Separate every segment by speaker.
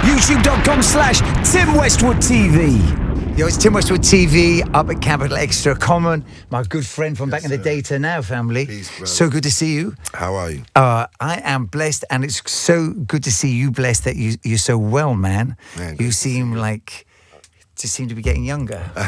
Speaker 1: YouTube.com/Tim Westwood TV. Yo, it's Tim Westwood TV up at Capital XTRA Common. My good friend from back in the day to now, family.
Speaker 2: Peace, brother.
Speaker 1: So good to see you.
Speaker 2: How are you?
Speaker 1: I am blessed, and it's so good to see you blessed that you're so well, man. You seem like... just seem to be getting younger.
Speaker 2: Well,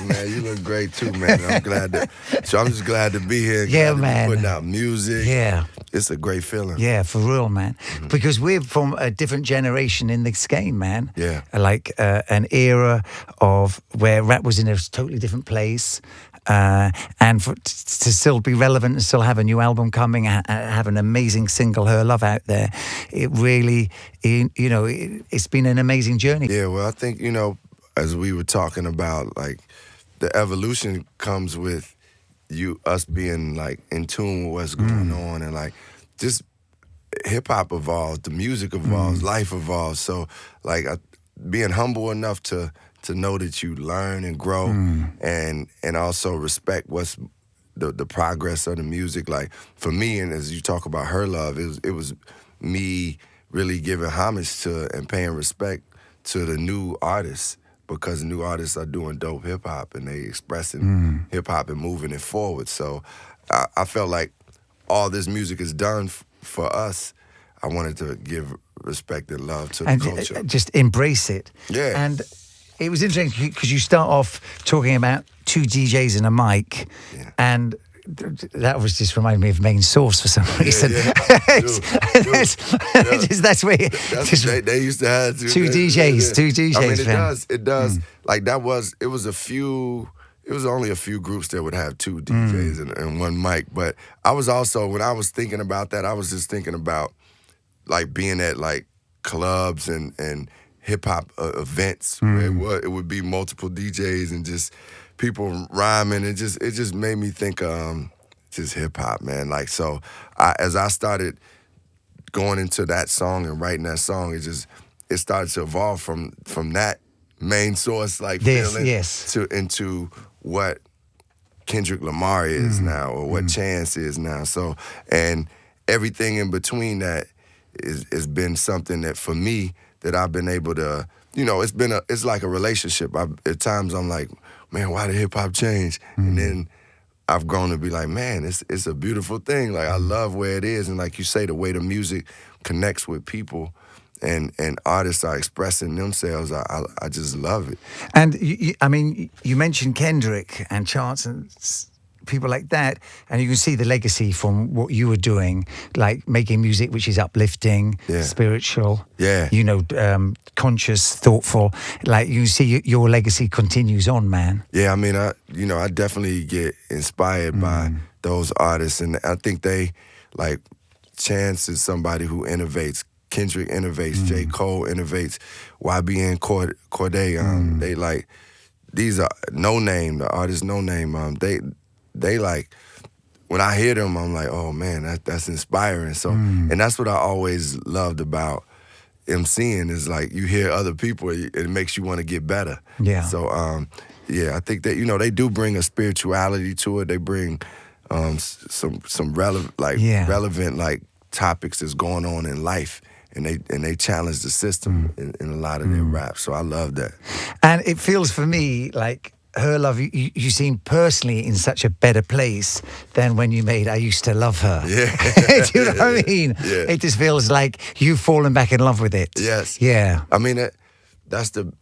Speaker 2: man, you look great too, man. I'm just glad to be here.
Speaker 1: Yeah,
Speaker 2: glad
Speaker 1: man.
Speaker 2: To be putting out music.
Speaker 1: Yeah.
Speaker 2: It's a great feeling.
Speaker 1: Yeah, for real, man. Mm-hmm. Because we're from a different generation in this game, man.
Speaker 2: Yeah.
Speaker 1: Like an era of where rap was in a totally different place. And to still be relevant and still have a new album coming, have an amazing single, Her Love, out there. It really, it's been an amazing journey.
Speaker 2: Yeah, well, I think, as we were talking about, like, the evolution comes with us being, like, in tune with what's going on. And, like, just hip-hop evolves, the music evolves, life evolves. So, like, being humble enough to know that you learn and grow and also respect what's the progress of the music. Like, for me, and as you talk about Her Love, it was me really giving homage to and paying respect to the new artists, because new artists are doing dope hip-hop and they expressing hip-hop and moving it forward. So I felt like all this music is done for us. I wanted to give respect and love to the culture.
Speaker 1: Just embrace it.
Speaker 2: Yeah.
Speaker 1: And it was interesting because you start off talking about two DJs and a mic, and that was just reminded me of Main Source for some reason. That's where
Speaker 2: they used to have
Speaker 1: two DJs. Two DJs.
Speaker 2: I mean, it does. Like, it was only a few groups that would have two DJs and one mic. But I was also, when I was thinking about that, I was just thinking about, like, being at, like, clubs and hip-hop events where it would be multiple DJs and just people rhyming. It just made me think just hip-hop, man. Like, so as I started going into that song and writing that song, it started to evolve from that Main Source, like, feeling into what Kendrick Lamar is now, or what Chance is now. So, and everything in between that has been something that, for me, that I've been able to, it's like a relationship. At times I'm like, man, why did hip-hop change? And then I've grown to be like, man, it's a beautiful thing. Like, I love where it is. And like you say, the way the music connects with people and artists are expressing themselves, I just love it.
Speaker 1: And, you mentioned Kendrick and Chance and people like that, and you can see the legacy from what you were doing, like making music which is uplifting, spiritual, conscious, thoughtful. Like, you see your legacy continues on, man.
Speaker 2: Yeah, I mean, I definitely get inspired by those artists, and I think they, like, Chance is somebody who innovates. Kendrick innovates. J. Cole innovates. YBN Cordae, they, like, these are No Name, the artist No Name. They like, when I hear them, I'm like, oh man, that's inspiring. So, and that's what I always loved about MCing, is like, you hear other people, it makes you want to get better. Yeah. So, I think that, they do bring a spirituality to it. They bring some relevant like topics that's going on in life. And they challenge the system in a lot of their raps. So I love that.
Speaker 1: And it feels for me like Her Love, you seem personally in such a better place than when you made I Used to Love Her. Yeah. Do you know what I mean? Yeah. It just feels like you've fallen back in love with it.
Speaker 2: Yes.
Speaker 1: Yeah.
Speaker 2: I mean, that's the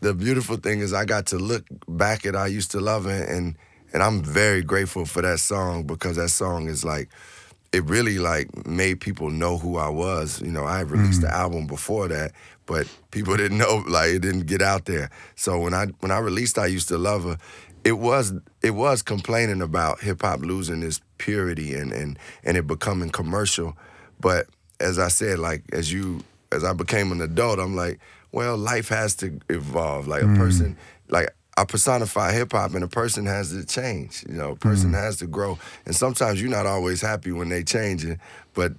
Speaker 2: beautiful thing, is I got to look back at I Used to Love Her, and I'm very grateful for that song, because that song is like, it really, like, made people know who I was. I had released the album before that, but people didn't know, like, it didn't get out there. So when I released I Used to Love Her, it was complaining about hip-hop losing its purity and it becoming commercial. But as I said, like, as I became an adult, I'm like, well, life has to evolve. Like, a person, like, I personify hip-hop, and a person has to change. A person has to grow. And sometimes you're not always happy when they change it, but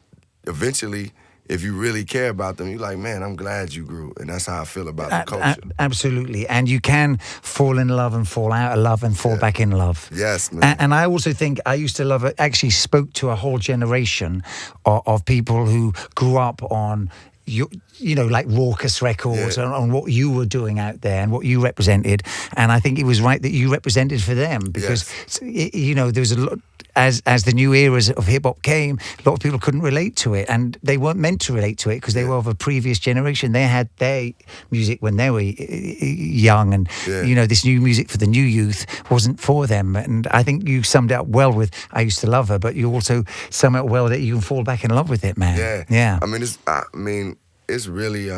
Speaker 2: eventually, if you really care about them, you're like, man, I'm glad you grew. And that's how I feel about the culture.
Speaker 1: Absolutely. And you can fall in love and fall out of love and fall back in love.
Speaker 2: Yes, man.
Speaker 1: And I also think I Used to Love It actually spoke to a whole generation of people who grew up on, you know, like Raucous Records,
Speaker 2: Yeah.
Speaker 1: on what you were doing out there and what you represented. And I think it was right that you represented for them because, you know, there was a lot. As the new eras of hip hop came, a lot of people couldn't relate to it, and they weren't meant to relate to it because they were of a previous generation. They had their music when they were young, and you know, this new music for the new youth wasn't for them. And I think you summed it up well with "I used to love her," but you also sum it well that you can fall back in love with it, man. Yeah.
Speaker 2: I mean, it's really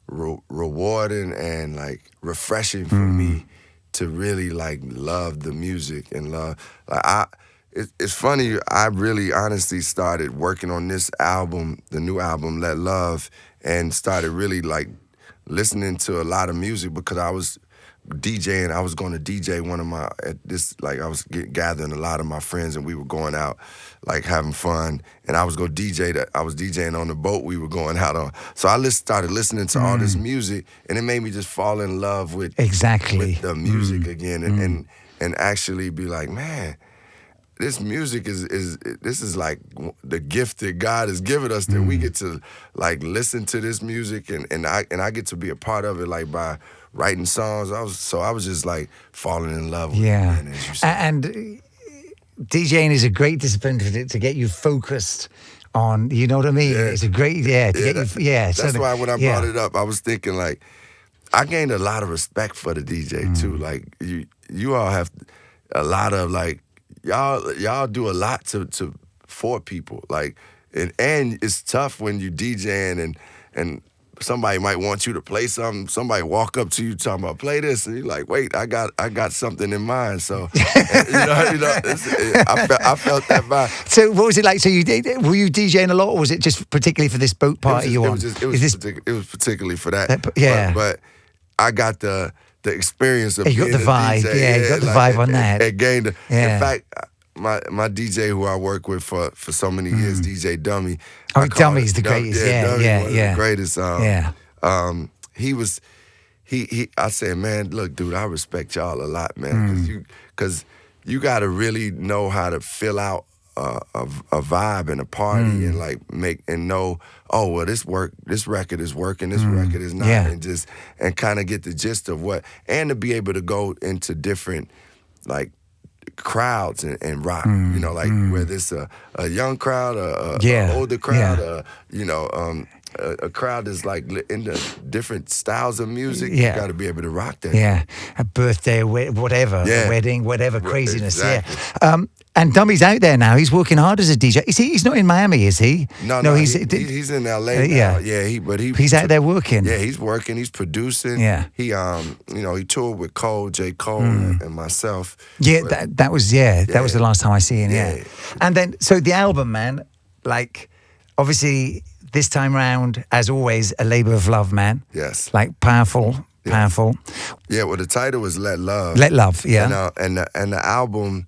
Speaker 2: rewarding and like refreshing for me to really like love the music and love like It's funny, I really honestly started working on this album, the new album, Let Love, and started really like listening to a lot of music because I was DJing. I was going to DJ I was gathering a lot of my friends and we were going out like having fun. And I was going to I was DJing on the boat we were going out on. So I started listening to all this music and it made me just fall in love with the music again and actually be like, man, this music is like the gift that God has given us that we get to like listen to this music and I get to be a part of it like by writing songs. I was just like falling in love with it. Man, as you said.
Speaker 1: And DJing is a great discipline to get you focused on, you know what I mean?
Speaker 2: Yeah.
Speaker 1: It's a great,
Speaker 2: That's why when I brought it up, I was thinking like, I gained a lot of respect for the DJ too. Like you all have a lot of like, y'all do a lot for people, like, and it's tough when you DJing and somebody might want you to play something. Somebody walk up to you talking about play this, and you're like, wait, I got something in mind. So I felt that vibe.
Speaker 1: So what was it like? So were you DJing a lot, or was it just particularly for this boat party you on?
Speaker 2: It was particularly for that. But I got the experience of
Speaker 1: you got the vibe, you got the vibe on that.
Speaker 2: It gained. In fact, my DJ who I work with for so many years, DJ Dummy.
Speaker 1: Oh, Dummy's the greatest.
Speaker 2: The greatest. I said, man, look, dude, I respect y'all a lot, man, because you got to really know how to fill out a vibe and a party and like make and know, oh well, this record is working, this record is not, and kind of get the gist of what, and to be able to go into different like crowds and rock, you know, like whether it's a young crowd, a older crowd, a crowd that's like into different styles of music. You got to be able to rock that.
Speaker 1: Yeah, a birthday, whatever, a wedding, whatever craziness.
Speaker 2: Exactly.
Speaker 1: Yeah. And Dummy's out there now. He's working hard as a DJ. Is he? He's not in Miami, is he?
Speaker 2: No. He's in LA now.
Speaker 1: He's out there working.
Speaker 2: Yeah, he's working. He's producing.
Speaker 1: Yeah.
Speaker 2: He he toured with J. Cole and myself.
Speaker 1: Yeah, that was the last time I see him. Yeah. And then so the album, man, like obviously this time round, as always, a labor of love, man.
Speaker 2: Yes.
Speaker 1: Like powerful.
Speaker 2: Yeah. Well, the title was Let Love.
Speaker 1: Let Love. Yeah.
Speaker 2: And the album.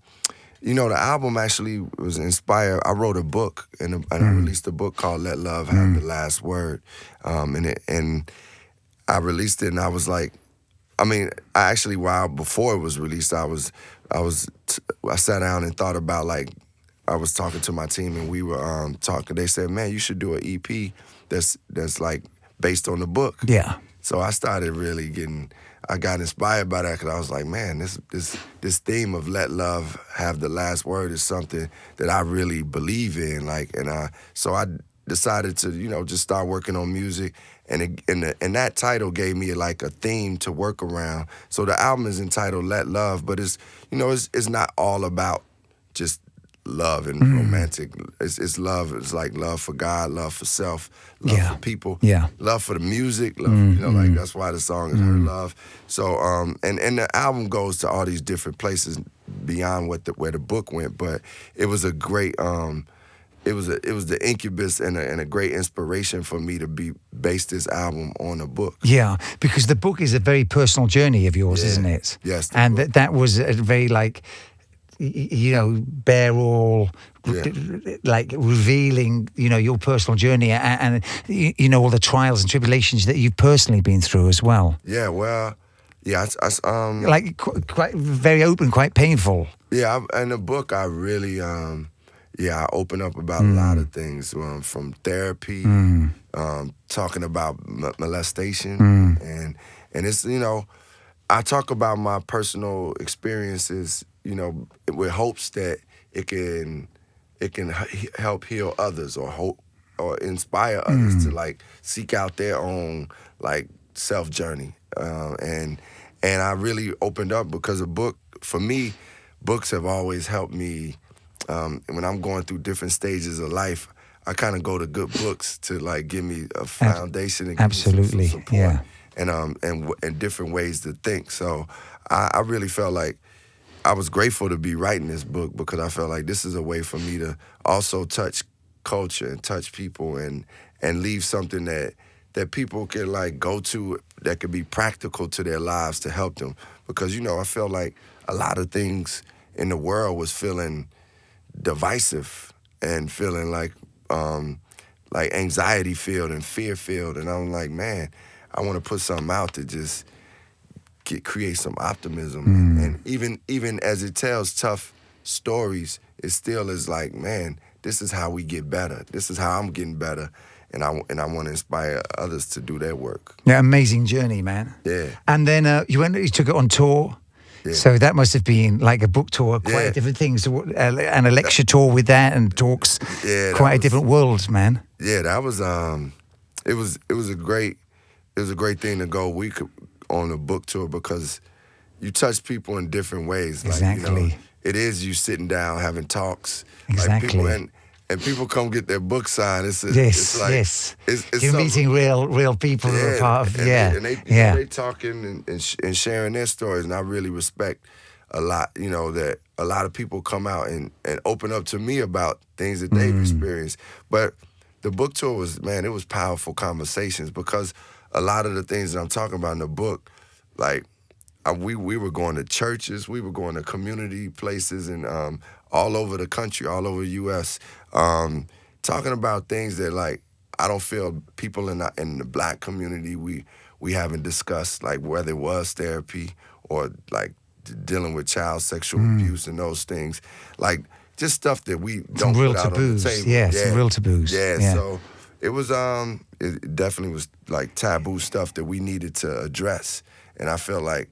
Speaker 2: You know, the album actually was inspired. I wrote a book, and I released a book called "Let Love Have the Last Word," and I released it, and I was like, while before it was released, I sat down and thought about like, I was talking to my team, and we were talking. They said, "Man, you should do an EP that's like based on the book."
Speaker 1: Yeah.
Speaker 2: So I started really I got inspired by that because I was like, man, this theme of let love have the last word is something that I really believe in. Like, so I decided to, just start working on music, and that title gave me like a theme to work around. So the album is entitled Let Love, but it's not all about just love and romantic. It's love. It's like love for God, love for self, love for people, love for the music. Love, like that's why the song is Her Love. So and the album goes to all these different places beyond where the book went. But it was a great it was the incubus and a great inspiration for me to base this album on a book. Yeah,
Speaker 1: because the book is a very personal journey of yours, isn't it?
Speaker 2: Yes,
Speaker 1: and that was a very like, bare all, like revealing, your personal journey and all the trials and tribulations that you've personally been through as well.
Speaker 2: Yeah, well, yeah,
Speaker 1: like quite very open, quite painful.
Speaker 2: Yeah, in the book, I really, I open up about a lot of things, from therapy, talking about molestation, and it's, I talk about my personal experiences, with hopes that it can help heal others, or hope or inspire others to like seek out their own like self journey, and I really opened up because for me, books have always helped me. When I'm going through different stages of life, I kind of go to good books to like give me a foundation and give me some support,
Speaker 1: yeah.
Speaker 2: and different ways to think. So I really felt like I was grateful to be writing this book, because I felt like this is a way for me to also touch culture and touch people, and leave something that people can like go to, that could be practical to their lives to help them. Because I felt like a lot of things in the world was feeling divisive and feeling like anxiety filled and fear filled, and I'm like, man, I want to put something out to just create some optimism, and even as it tells tough stories, it still is like, man, this is how we get better. This is how I'm getting better, and I want to inspire others to do their work.
Speaker 1: Yeah, amazing journey, man.
Speaker 2: Yeah.
Speaker 1: And then you took it on tour.
Speaker 2: Yeah.
Speaker 1: So that must have been like a book tour, quite different things, and a lecture tour with that, and talks.
Speaker 2: Yeah,
Speaker 1: quite a different world, man.
Speaker 2: Yeah, that was it was a great thing to go on a book tour, because you touch people in different ways.
Speaker 1: Exactly.
Speaker 2: Like, it is you sitting down having talks.
Speaker 1: Exactly.
Speaker 2: Like people, and people come get their book signed. It's
Speaker 1: Yes. You're meeting real people who are part of,
Speaker 2: they talking and sharing their stories, and I really respect a lot, that a lot of people come out and open up to me about things that they've experienced. But the book tour it was powerful conversations, because a lot of the things that I'm talking about in the book, like, we were going to churches, we were going to community places, and all over the country, all over the U.S., talking about things that, like, I don't feel people in the Black community we haven't discussed, like whether it was therapy or like dealing with child sexual abuse and those things, like just stuff that we don't put out on the table.
Speaker 1: Yeah, some real taboos.
Speaker 2: Yeah, so it was it definitely was like taboo stuff that we needed to address, and I felt like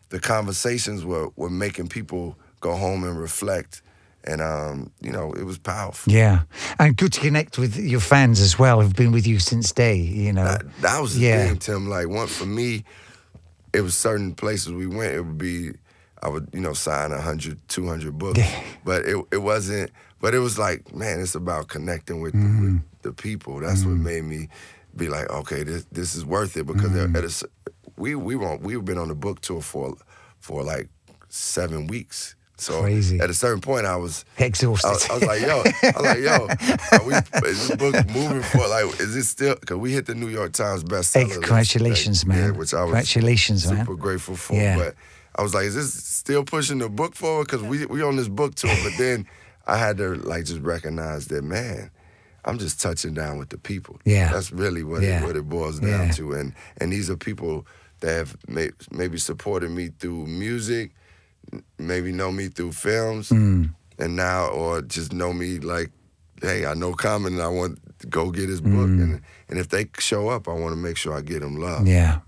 Speaker 2: the conversations were making people go home and reflect, and it was powerful.
Speaker 1: Yeah, and good to connect with your fans as well, who've been with you since day.
Speaker 2: That was the thing, Tim. Like, for me, it was certain places we went. It would be, I would sign 100, 200 books, but it wasn't. But it was like, man, it's about connecting with the people. That's what made me be like, okay, this is worth it, because we've been on the book tour for like 7 weeks. So
Speaker 1: crazy.
Speaker 2: At a certain point, I was
Speaker 1: exhausted.
Speaker 2: I was like, yo, is this book moving for, like, is it still? Because we hit the New York Times bestseller.
Speaker 1: Congratulations, man.
Speaker 2: Yeah, which I was super grateful for.
Speaker 1: Yeah.
Speaker 2: But I was like, is this still pushing the book forward? Because we on this book tour. But then I had to like just recognize that, man, I'm just touching down with the people.
Speaker 1: Yeah.
Speaker 2: That's really what it boils down to. And these are people that have maybe supported me through music, maybe know me through films, and now, or just know me like, hey, I know Common and I want to go get his book. And if they show up, I want to make sure I get them love.
Speaker 1: Yeah.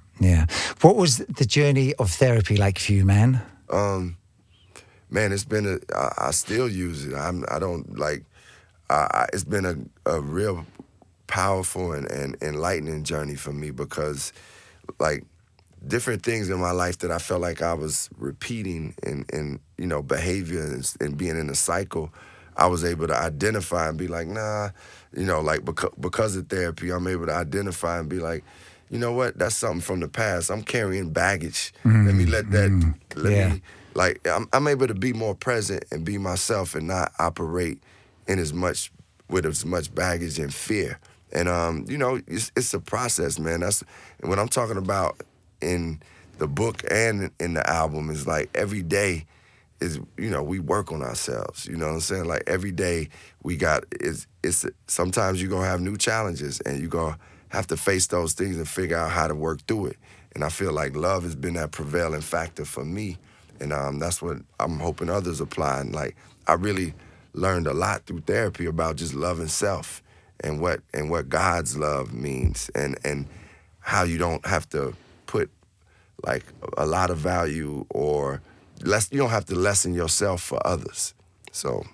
Speaker 1: What was the journey of therapy like for you, man?
Speaker 2: Man, it's been I still use it. I don't like, it's been a real powerful and enlightening journey for me, because like different things in my life that I felt like I was repeating in behavior and being in a cycle, I was able to identify and be like, nah, like because of therapy, I'm able to identify and be like, you know what, that's something from the past. I'm carrying baggage. Let me let me, like, I'm able to be more present and be myself and not operate with as much baggage and fear. And it's a process, man. That's what I'm talking about in the book and in the album, is like every day is, we work on ourselves. You know what I'm saying? Like every day it's sometimes you're gonna have new challenges and you're gonna have to face those things and figure out how to work through it. And I feel like love has been that prevailing factor for me. And that's what I'm hoping others apply. And like, I really learned a lot through therapy about just loving self and what God's love means, and how you don't have to put like a lot of value or you don't have to lessen yourself for others. So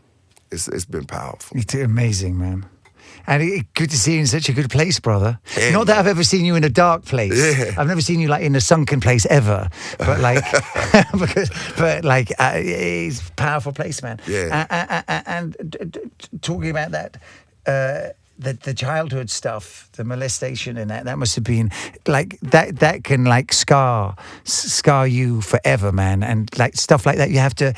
Speaker 2: it's been powerful.
Speaker 1: It's amazing, man. And good to see you in such a good place, brother.
Speaker 2: Yeah,
Speaker 1: Not that I've ever seen you in a dark place.
Speaker 2: Yeah.
Speaker 1: I've never seen you like in a sunken place ever. But like, it's a powerful place, man.
Speaker 2: Yeah.
Speaker 1: And talking about that, the childhood stuff, the molestation and that must have been like that can like scar you forever, man. And like stuff like that, you have to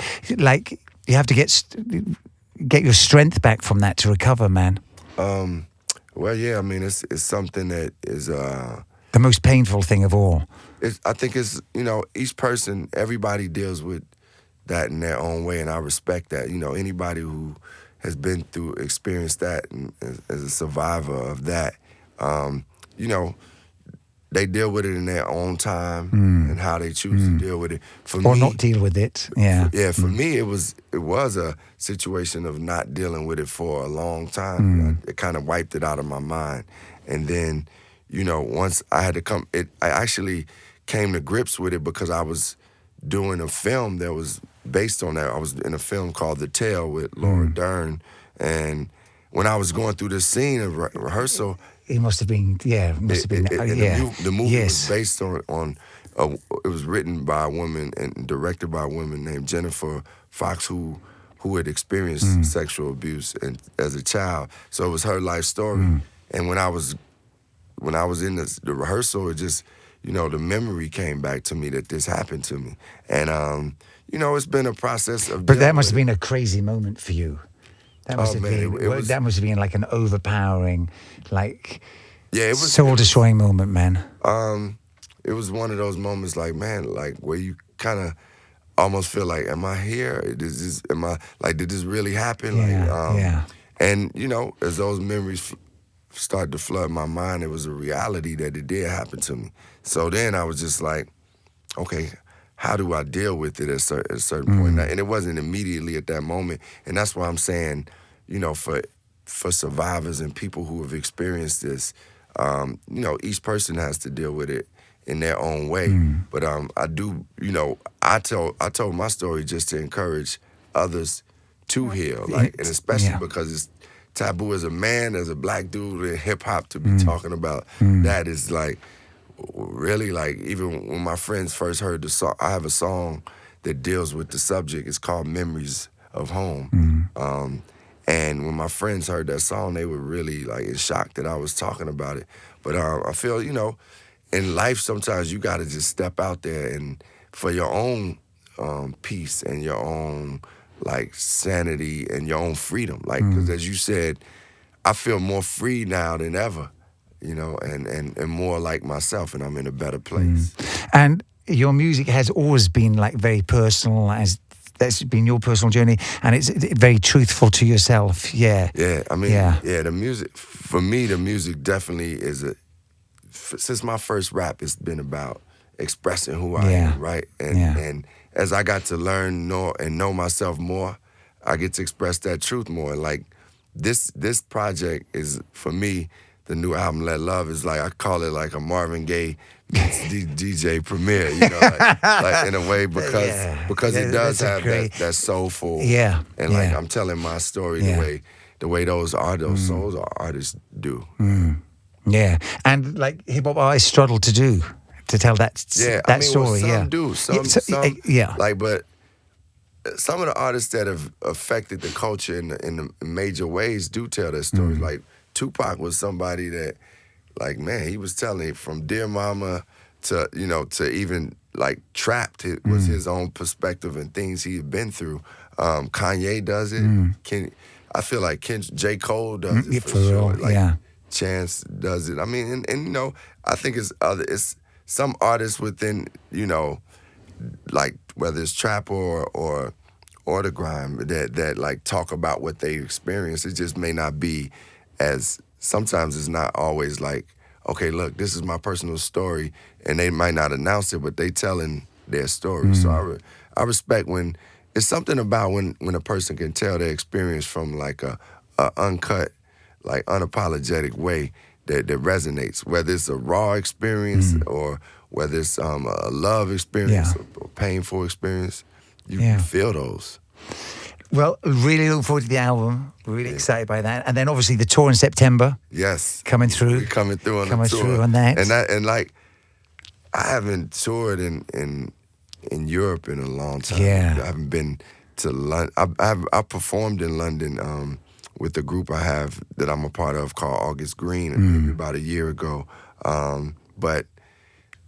Speaker 1: get your strength back from that to recover, man.
Speaker 2: Well, yeah, I mean, it's something that is
Speaker 1: the most painful thing of all.
Speaker 2: I think it's, each person, everybody deals with that in their own way, and I respect that. Anybody who has been through, experienced that, and as a survivor of that, they deal with it in their own time and how they choose to deal with it.
Speaker 1: Or not deal with it. Yeah.
Speaker 2: For me, it was a situation of not dealing with it for a long time. It kind of wiped it out of my mind. And then, once I had to I actually came to grips with it because I was doing a film that was based on that. I was in a film called The Tale with Laura Dern. And when I was going through this scene of rehearsal,
Speaker 1: it must have been,
Speaker 2: the movie was based on it was written by a woman and directed by a woman named Jennifer Fox, who had experienced sexual abuse as a child. So it was her life story. And when I was in the rehearsal, it just, the memory came back to me that this happened to me. And it's been a process of.
Speaker 1: But that must have been a crazy moment for you. That must have been. That must have been like an overpowering, like, soul-destroying moment, man.
Speaker 2: It was one of those moments, like, man, like where you kind of almost feel like, am I here? Did this really happen?
Speaker 1: Yeah.
Speaker 2: And as those memories started to flood my mind, it was a reality that it did happen to me. So then I was just like, okay, how do I deal with it at a certain point? And it wasn't immediately at that moment. And that's why I'm saying, for survivors and people who have experienced this, each person has to deal with it in their own way. But I do, I told my story just to encourage others to heal, and especially because it's taboo as a man, as a black dude in hip hop to be talking about that is like, really, like, even when my friends first heard the song, I have a song that deals with the subject. It's called Memories of Home. And when my friends heard that song, they were really like in shock that I was talking about it. But I feel, in life sometimes you got to just step out there and for your own peace and your own like sanity and your own freedom. Like, because as you said, I feel more free now than ever. And more like myself, and I'm in a better place.
Speaker 1: And your music has always been like very personal, that's been your personal journey, and it's very truthful to yourself. Yeah.
Speaker 2: Yeah, I mean, the music, for me, the music definitely is since my first rap, it's been about expressing who I am, right? And as I got to learn, know myself more, I get to express that truth more. Like, this project is, for me, the new album, Let Love, is like, I call it like a Marvin Gaye DJ premiere, like in a way, because it does have that soulful, and like I'm telling my story the way those souls artists do.
Speaker 1: Yeah, and like hip hop artists struggle to tell that story.
Speaker 2: Well, some do, some like, but some of the artists that have affected the culture in the major ways do tell their stories. Like Tupac was somebody that, like, man, he was telling it from Dear Mama to, to even like Trapped. It was his own perspective and things he had been through. Kanye does it. I feel like J. Cole does it for sure. Like, Chance does it. I mean, and I think it's some artists within, like whether it's trap or the grime that like talk about what they experience. It just may not be sometimes it's not always like, okay, look, this is my personal story, and they might not announce it, but they telling their story. So I respect when it's something about when a person can tell their experience from like a uncut, like unapologetic way that resonates, whether it's a raw experience or whether it's a love experience or painful experience. You feel those.
Speaker 1: Well, really look forward to the album. We're really excited by that. And then obviously the tour in September.
Speaker 2: Yes.
Speaker 1: Coming through.
Speaker 2: We're coming through on
Speaker 1: coming
Speaker 2: the tour.
Speaker 1: Through on that.
Speaker 2: And like, I haven't toured in Europe in a long time.
Speaker 1: Yeah.
Speaker 2: I haven't been to London. I performed in London with the group I have that I'm a part of called August Green maybe about a year ago. But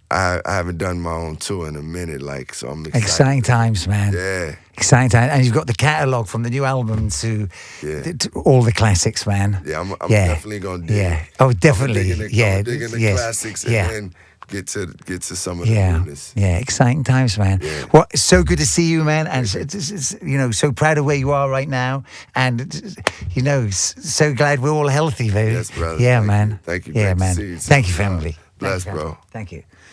Speaker 2: I haven't done my own tour in a minute, like, so I'm excited.
Speaker 1: Exciting times, man.
Speaker 2: Yeah.
Speaker 1: Exciting times. And you've got the catalogue from the new album to all the classics, man.
Speaker 2: Yeah, I'm definitely going to dig.
Speaker 1: Yeah. Oh, definitely.
Speaker 2: I'm digging the classics and then get to some of the newness.
Speaker 1: Yeah, exciting times, man.
Speaker 2: Yeah.
Speaker 1: Well, it's so good to see you, man. And it's, you know, so proud of where you are right now. And, you know, so glad we're all healthy, baby.
Speaker 2: Yes, brother.
Speaker 1: Yeah,
Speaker 2: Thank
Speaker 1: man.
Speaker 2: you. Thank you.
Speaker 1: Yeah,
Speaker 2: Great to
Speaker 1: man.
Speaker 2: see you.
Speaker 1: Thank you, family.
Speaker 2: Bless,
Speaker 1: Thank you,
Speaker 2: bro.
Speaker 1: Thank you.